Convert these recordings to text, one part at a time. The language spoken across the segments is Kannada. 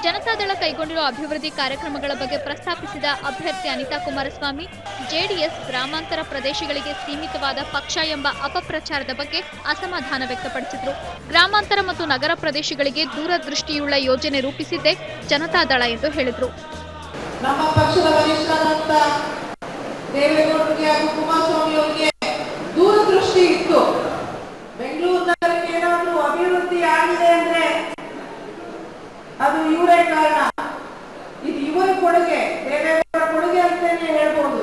ಜನತಾದಳ ಕೈಗೊಂಡಿರುವ ಅಭಿವೃದ್ಧಿ ಕಾರ್ಯಕ್ರಮಗಳ ಬಗ್ಗೆ ಪ್ರಸ್ತಾಪಿಸಿದ ಅಭ್ಯರ್ಥಿ ಅನಿತಾ ಕುಮಾರಸ್ವಾಮಿ, ಜೆಡಿಎಸ್ ಗ್ರಾಮಾಂತರ ಪ್ರದೇಶಗಳಿಗೆ ಸೀಮಿತವಾದ ಪಕ್ಷ ಎಂಬ ಅಪಪ್ರಚಾರದ ಬಗ್ಗೆ ಅಸಮಾಧಾನ ವ್ಯಕ್ತಪಡಿಸಿದರು. ಗ್ರಾಮಾಂತರ ಮತ್ತು ನಗರ ಪ್ರದೇಶಗಳಿಗೆ ದೂರದೃಷ್ಟಿಯುಳ್ಳ ಯೋಜನೆ ರೂಪಿಸಿದ್ದೇ ಜನತಾದಳ ಎಂದು ಹೇಳಿದರು. ನಮ್ಮ ಪಕ್ಷದ ವರಿಷ್ಠರಾದಂತ ದೇವೇಗೌಡರಿಗೆ ಹಾಗೂ ಕುಮಾರಸ್ವಾಮಿ ಅವರಿಗೆ ದೂರದೃಷ್ಟಿ ಇತ್ತು. ಬೆಂಗಳೂರು ನಗರಕ್ಕೆ ಏನಾದರೂ ಅಭಿವೃದ್ಧಿ ಆಗಿದೆ ಅಂದ್ರೆ ಅದು ಇವರೇ ಕಾರಣ. ಇದು ಇವರ ಕೊಡುಗೆ, ದೇವೇಗೌಡರ ಕೊಡುಗೆ ಅಂತಾನೆ ಹೇಳ್ಬೋದು.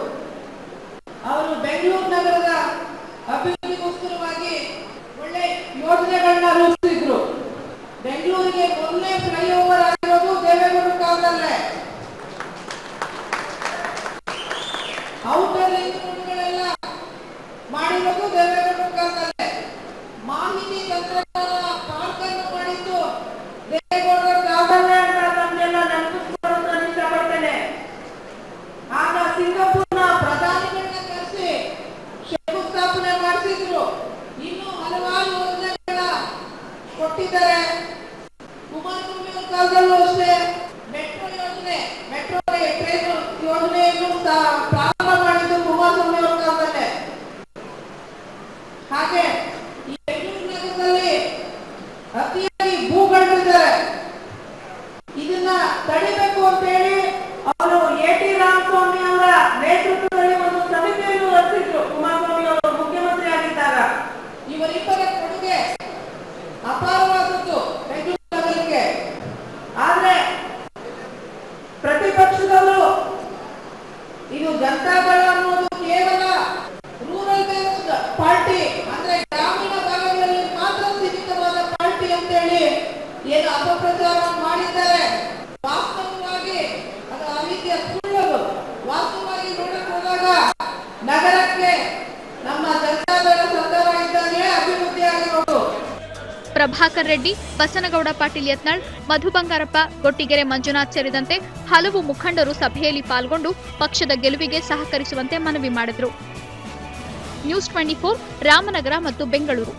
ಅವರು ಬೆಂಗಳೂರು ನಗರದ ಅಭಿವೃದ್ಧಿಗೋಸ್ಕರವಾಗಿ ಒಳ್ಳೆ ಯೋಜನೆಗಳನ್ನ ರೂಪಿಸಿದ್ರು. ಬೆಂಗಳೂರಿಗೆ ಮೊದಲನೇ ಫ್ಲೈಓವರ್ ಆಗಿರೋದು ದೇವೇಗೌಡರ ಕಾಲದಲ್ಲೇ. ಔಟರ್ ರಿಂಗ್ ರೋಡ್ಗಳೆಲ್ಲ ಮಾಡಿರೋದು ದೇವೇಗೌಡರ ಕಾಲದಲ್ಲೇ. ಮಾಹಿತಿ ತಂತ್ರಜ್ಞಾನ ಪಾರ್ಕ್ ಅನ್ನು ಮಾಡಿದ್ದು ದೇವೇಗೌಡರ ಕಾಲದಲ್ಲೇ ಅಂತ ನಮ್ಗೆಲ್ಲ ನೆನಪಿಸ್ಕೊಳ್ಳೋದು ಇಷ್ಟಪಡ್ತೇನೆ. ಆಗ ಸಿಂಗಾಪುರ್ನ ಪ್ರಧಾನಿಗಳನ್ನ ಕರೆಸಿ ಶಂಕುಸ್ಥಾಪನೆ ಮಾಡಿಸಿದ್ರು. ಇನ್ನೂ ಹಲವಾರು ಯೋಜನೆಗಳ ಕೊಟ್ಟಿದ್ದಾರೆ. ಕುಮಾರಸ್ವಾಮಿ ಅವರ ಕಾಲದಲ್ಲೂ ಅಷ್ಟೇ ಮೆಟ್ರೋ ಯೋಜನೆ, ಮೆಟ್ರೋ ಟ್ರೈನ್ ಯೋಜನೆಯನ್ನು ಪ್ರಾರಂಭ ಮಾಡಿದ್ದು ಕುಮಾರಸ್ವಾಮಿ ಅವರ ಕಾಲದಲ್ಲೇ. ಹಾಗೆ ಈ ಬೆಂಗಳೂರು ನಗರದಲ್ಲಿ ಅತಿಯಾಗಿ ಭೂಗಳಿದ್ದಾರೆ. ಇದನ್ನ ತಡಿಬೇಕು ಅಂತ ಹೇಳಿ ಅವರು ಎ.ಟಿ. ರಾಮಸ್ವಾಮಿ ಅವರ ನೇತೃತ್ವದಲ್ಲಿ ಒಂದು ಸಮಿತಿಯನ್ನು ರಚಿಸಿದ್ರು. ಕುಮಾರಸ್ವಾಮಿ ಅವರು ಮುಖ್ಯಮಂತ್ರಿ ಆಗಿದ್ದಾಗ ಇವರಿಬ್ಬರ ಕೊಡುಗೆ ಅಪಾರವಾದದ್ದು ಬೆಂಗಳೂರು ನಗರಕ್ಕೆ. ಆದ್ರೆ ಪ್ರತಿಪಕ್ಷದವರು ಇದು ಜನತಾದಳ ಅನ್ನೋದು ಕೇವಲ ರೂರಲ್ ಬೇಸ್ಡ್ ಪಾರ್ಟಿ, ಅಂದ್ರೆ ಗ್ರಾಮೀಣ ಭಾಗಗಳಲ್ಲಿ ಮಾತ್ರ ಸೀಮಿತವಾದ ಪಾರ್ಟಿ ಅಂತ ಹೇಳಿ ಏನು ಅಪಪ್ರಚಾರ ಮಾಡಿದ್ದಾರೆ. ವಾಸ್ತವವಾಗಿ ಅದು ಆ ರೀತಿಯ ಸುಳ್ಳು. ವಾಸ್ತವವಾಗಿ ನೋಡಕ್ ಹೋದಾಗ ನಗರಕ್ಕೆ ನಮ್ಮ ಜನತಾದಳ ಸರ್ಕಾರ ಇದ್ದಂಗೆ ಅಭಿವೃದ್ಧಿ ಆಗಿರೋದು. ಪ್ರಭಾಕರ್ ರೆಡ್ಡಿ, ಬಸನಗೌಡ ಪಾಟೀಲ್ ಯತ್ನಾಳ್, ಮಧು ಬಂಗಾರಪ್ಪ, ಗೊಟ್ಟಿಗೆರೆ ಮಂಜುನಾಥ್ ಸೇರಿದಂತೆ ಹಲವು ಮುಖಂಡರು ಸಭೆಯಲ್ಲಿ ಪಾಲ್ಗೊಂಡು ಪಕ್ಷದ ಗೆಲುವಿಗೆ ಸಹಕರಿಸುವಂತೆ ಮನವಿ ಮಾಡಿದರು. ನ್ಯೂಸ್ 24 ರಾಮನಗರ ಮತ್ತು ಬೆಂಗಳೂರು.